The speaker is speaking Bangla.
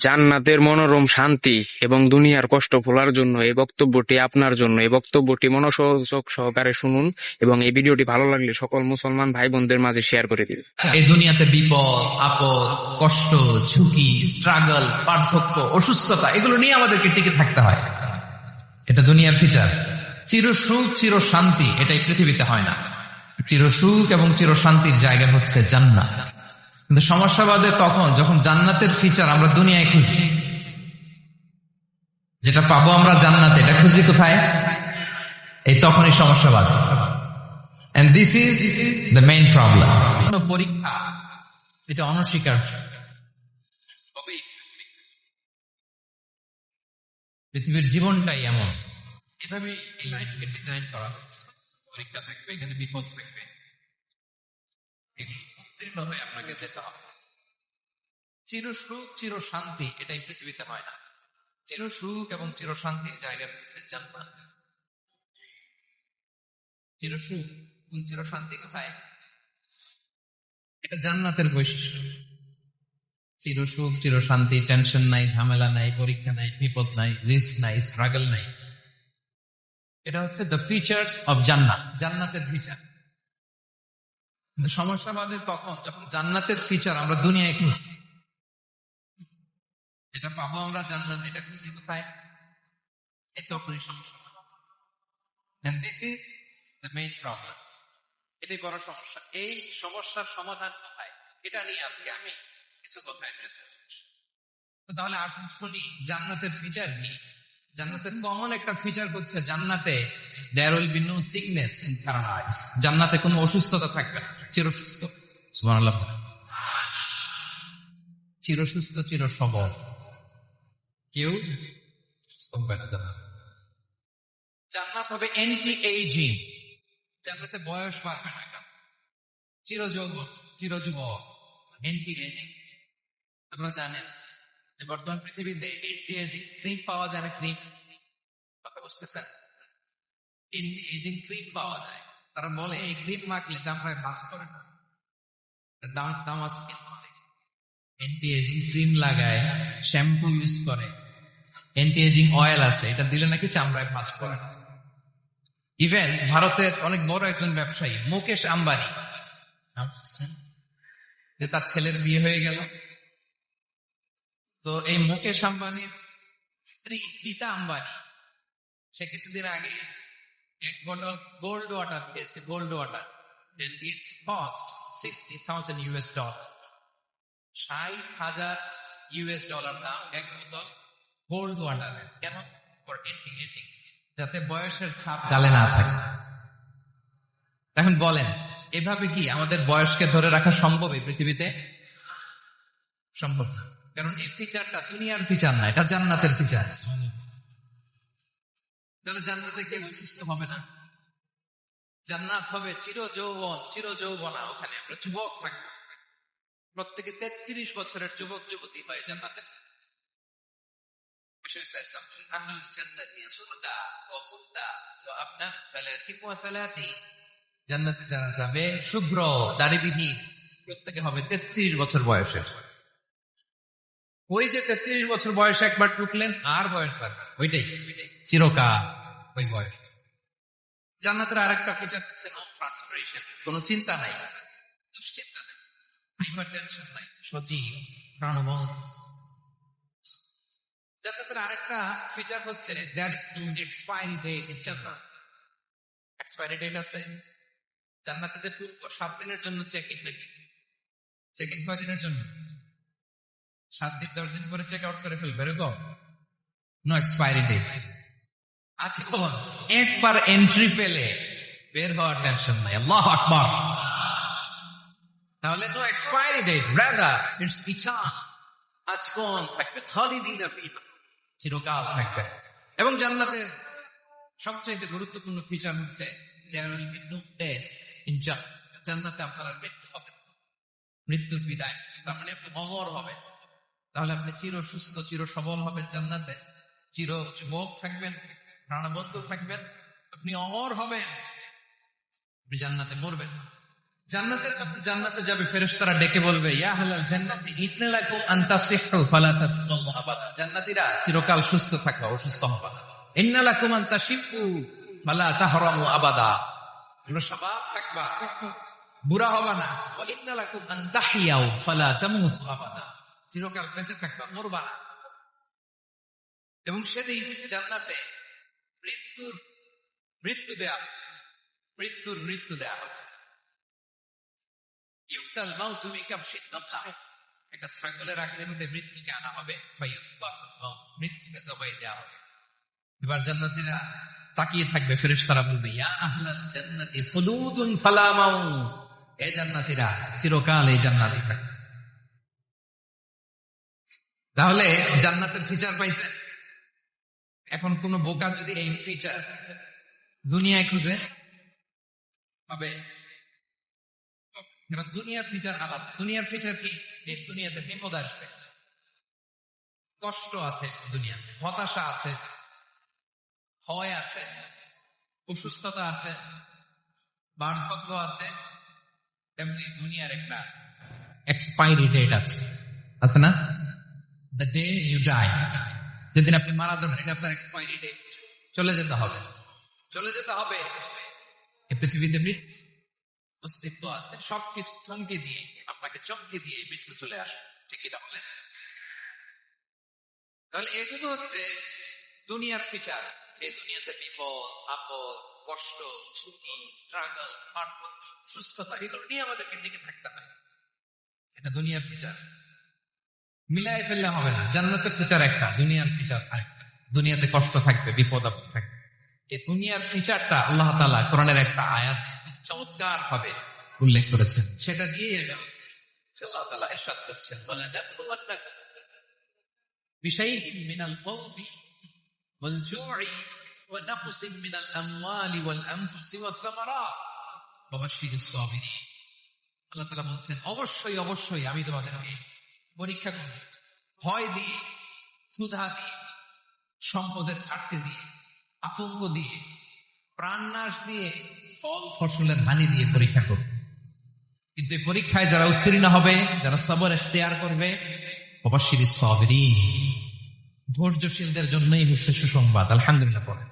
জান্নাতের মনোরম শান্তি এবং দুনিয়ার কষ্ট ভোলার জন্য এই বক্তব্যটি আপনার জন্য। এই বক্তব্যটি মনোযোগ সহকারে শুনুন এবং এই ভিডিওটি ভালো লাগলে সকল মুসলমান ভাই বোনদের মাঝে শেয়ার করে দিন। এই দুনিয়াতে বিপদ, আপদ, কষ্ট, ঝুঁকি, স্ট্রাগল, পার্থক্য, অসুস্থতা, এগুলো নিয়ে আমাদেরকে টিকে থাকতে হয়। এটা দুনিয়ার ফিচার। চির সুখ, চির শান্তি এটাই পৃথিবীতে হয় না। চির সুখ এবং চির শান্তির জায়গা হচ্ছে জান্নাত। কিন্তু সমস্যা বাদে তখন যখন জান্নাতের ফিচার আমরা দুনিয়ায় খুঁজি। যেটা পাবো আমরা জান্নাতে, এটা খুঁজি কোথায়? এই তখনই সমস্যা বাদে। And this is the main problem. পরীক্ষা এটা অনস্বীকার্য। পৃথিবীর জীবনটাই এমন, এভাবে এই লাইফকে ডিজাইন করা হচ্ছে। পরীক্ষা থাকবে, এখানে বিপদ থাকবে, এগুলো উত্তীর্ণ হয়ে আপনাকে যেতে হবে। চির সুখ, চির শান্তি এটাই পৃথিবীতে হয় না। চির সুখ এবং চির শান্তির জায়গা হচ্ছে জান্নাত। চির সুখ এবং চির শান্তি কোথায়? এটা জান্নাতের বৈশিষ্ট্য। চির সুখ, চির শান্তি, টেনশন নাই, ঝামেলা নাই, পরীক্ষা নাই, বিপদ নাই, রিস্ক নাই, স্ট্রাগল নাই। এটা হচ্ছে দ্য ফিচার্স অফ জান্নাত, জান্নাতের ফিচার। কিন্তু সমস্যা বাদে তখন যখন জান্নাতের ফিচার আমরা দুনিয়ায় খুঁজি। এটা পাবো আমরা জান্নাত, এটা খুঁজি কোথায়? এই তখনই সমস্যা। And this is the main problem. এটাই বড় সমস্যা। এই সমস্যার সমাধান কোথায়, এটা নিয়ে আজকে আমি কিছু কথা এড্রেস করব। তাহলে আসুন শুনি জান্নাতের ফিচার কি। জান্নাতের কমন একটা ফিচার হচ্ছে জান্নাতে there will be no sickness in paradise. জান্নাতে কোনো অসুস্থতা থাকবে না, চিরসুস্থ। সুবহানাল্লাহ। চিরসুস্থ, চির সবল, কেউ সুস্থ হবে না। জান্নাত হবে অ্যান্টি এইজিং। জান্নাতে বয়স বাড়বে না, চির যৌবন, চির যুবক, অ্যান্টি এইজিং। আপনারা জানেন যে বর্তমান পৃথিবীতে অ্যান্টি এইজিং ক্রিম পাওয়া যায় না? ক্রিম, কথা বুঝতেছেন? অ্যান্টি এইজিং ক্রিম পাওয়া যায়। তারা বলে এই ক্রিম মাখলে চামড়ায় ভাঁজ করে না, দাম আছে। অ্যান্টি এইজিং ক্রিম লাগায়, শ্যাম্পু ইউজ করে, অ্যান্টি এইজিং অয়েল আছে, এটা দিলে নাকি চামড়ায় ভাঁজ করে না। ইভেন ভারতের অনেক বড় একজন ব্যবসায়ী মুকেশ আম্বানি, যে তার ছেলের বিয়ে হয়ে গেল, তো এই মুকেশ আম্বানির স্ত্রী গীতা আম্বানি, সে কিছুদিন আগে এক বটল গোল্ড ওয়াটার পেয়েছে। Gold water, it's cost $60,000। $60,000 দাম এক বোতল গোল্ড ওয়াটার। কেন? ফর অ্যান্টি এজিং, যাতে বয়সের ছাপ গালে না থাকে। এখন বলেন, এভাবে কি আমাদের বয়সকে ধরে রাখা সম্ভব এই পৃথিবীতে? সম্ভব না, কারণ এই ফিচারটা দুনিয়ার ফিচার না, এটা জান্নাতের ফিচার। তাহলে জান্নাতে কেউ অসুস্থ হবে না। জান্নাত হবে চির যৌবন, চির যৌবনা। ওখানে আমরা যুবক থাকবো, প্রত্যেকে 33 বছরের যুবক যুবতী হয় জান্নাতে। জান্নাতে যারা যাবে শুভ্র দাড়িবিহী, প্রত্যেকে হবে 33 বছর বয়সের। ওই যে 33 বছর বয়সে একবার ঢুকলেন আর বয়স বাড়বে, ওইটাই চিরকাল ওই বয়স। জান্নাতের আরেকটা ফিচার হচ্ছে নো ফ্রাস্ট্রেশন, কোনো চিন্তা নাই, দুশ্চিন্তা নাই, হাইপার টেনশন নাই, সজীব প্রাণবন্ত। জান্নাতের আরেকটা ফিচার হচ্ছে that is no expiry date in Jannat. Expiry date আছে জান্নাতে, যে 7 দিনের জন্য চেক ইন নাকি? চেক ইন কয় দিনের জন্য? 7 দিন, 10 দিন পরে চেক আউট করে ফেলবে, এরকম নো এক্সপায়ারি ডেট আছে। একবার এন্ট্রি পেলে বের হওয়ার টেনশন নাই। আল্লাহু আকবার। তাহলে no expiry date, rather it's eternal. আজীবন থাকবে, খালিদিনা ফিহা, চিরকাল থাকবে। এবং জান্নাতের সবচেয়ে গুরুত্বপূর্ণ ফিচার হচ্ছে there will be no death in Jannah. জান্নাতে আপনার মৃত্যু হবে না, মৃত্যুর বিদায়। তার মানে আপনি অমর হবেন। তাহলে আপনি চির সুস্থ, চির সবল হবেন জান্নাতে, চির যুবক থাকবেন, প্রাণবন্ত থাকবেন, আপনি অমর হবেন, আপনি জান্নাতে মরবেন না। জান্নাতে যাবে, ফেরেশতারা ডেকে বলবে, ইয়া আহলাল জান্নাতি ইন্না লাকুম আন তাসিহু ফালা তাসকামু আবাদা। জান্নাতীরা চিরকাল সুস্থ থাকবা, অসুস্থ হবা না। ইন্না লাকুম আন তাশিবু ফালা তাহরামু আবাদা। তোমরা শাবাব থাকবা, বুড়া হবা না। ওয়া ইন্না লাকুম আন তাহিয়াউ ফালা তামুতু আবাদা। চিরকাল বেঁচে থাকবা, মরবা না। এবং সেদিন জান্নাতে মৃত্যু দেয়া হবে। ইউতাল মাউতু মিকাবশিন নামলা। একটা ছাগলের আকারের মধ্যে মৃত্যুকে আনা হবে, ফায়ুসবাহ মাউত, মৃত্যুকে জবাই দেওয়া হবে। এবার জান্নাতীরা তাকিয়ে থাকবে, ফেরেশতারা বলবে, ইয়া আহলাল জান্নাতি খুলুদুন ফালা মাউত। এই জান্নাতীরা চিরকাল এই জান্নাতে থাকবে। তাহলে জান্নাতের ফিচার পাইছে। এখন কোন বোকা যদি এই ফিচার দুনিয়ায় খুঁজে পাবে? দুনিয়ার ফিচার আলাদা। দুনিয়ার ফিচার কি? এই দুনিয়াতে বিপদ আসবে, কষ্ট আছে, দুনিয়াতে হতাশা আছে, ভয় আছে, অসুস্থতা আছে, বার্ধক্য আছে। এমনি দুনিয়ার একটা এক্সপায়ারি ডেট আছে না? দ্য ডে ইউ ডাই, যেদিন আপনি মারা যাবেন, এটা আপনার এক্সপায়ারি ডেট। চলে যেতে হবে। এই পৃথিবীতে মৃত্যু অস্তিত্ব আছে। সবকিছু থমকে দিয়ে, আপনাকে চমকে দিয়ে মৃত্যু চলে আসে। ঠিকই তাহলে এগুলো হচ্ছে দুনিয়ার ফিচার। এই দুনিয়াতে বিপদ আপদ, কষ্ট, ঝুঁকি, স্ট্রাগল, সুস্থতা, এগুলো নিয়ে আমাদেরকে টিকে থাকতে হয়। এটা দুনিয়ার ফিচার। মিলাই ফেললে হবে না। জান্নাতের ফিচার একটা, দুনিয়ার ফিচার আরেকটা। দুনিয়াতে কষ্ট থাকবে, বিপদ আপদ থাকবে। এই দুনিয়ার ফিচারটা আল্লাহ তাআলা কোরআনের একটা আয়াত চমৎকার ভাবে উল্লেখ করেছেন। সেটা দিয়ে আল্লাহ তাআলা ইরশাদ করছেন, ওয়ালা নাবলুওয়ান্নাকুম বিশাইইন মিনাল খাউফি ওয়াল জু'i ওয়া নাকসিম মিনাল আমওয়ালি ওয়াল আনফুসি ওয়াস সামারাত ওয়া বাশশিরিস সাবিরিন। আল্লাহ তাআলা বলছেন, অবশ্যই আমি তোমাদেরকে পরীক্ষা করব, ভয় দিয়ে, ক্ষুধা দিয়ে, সম্পদের ঘাটতি দিয়ে, আতঙ্ক দিয়ে, প্রাণনাশ দিয়ে, ফল ফসলের হানি দিয়ে পরীক্ষা করবে। কিন্তু এই পরীক্ষায় যারা উত্তীর্ণ হবে, যারা সবর ইখতিয়ার করবে, ওয়াবাশশিরিস সাবিরিন, ধৈর্যশীলদের জন্যই হচ্ছে সুসংবাদ। আলহামদুলিল্লাহ পড়ে।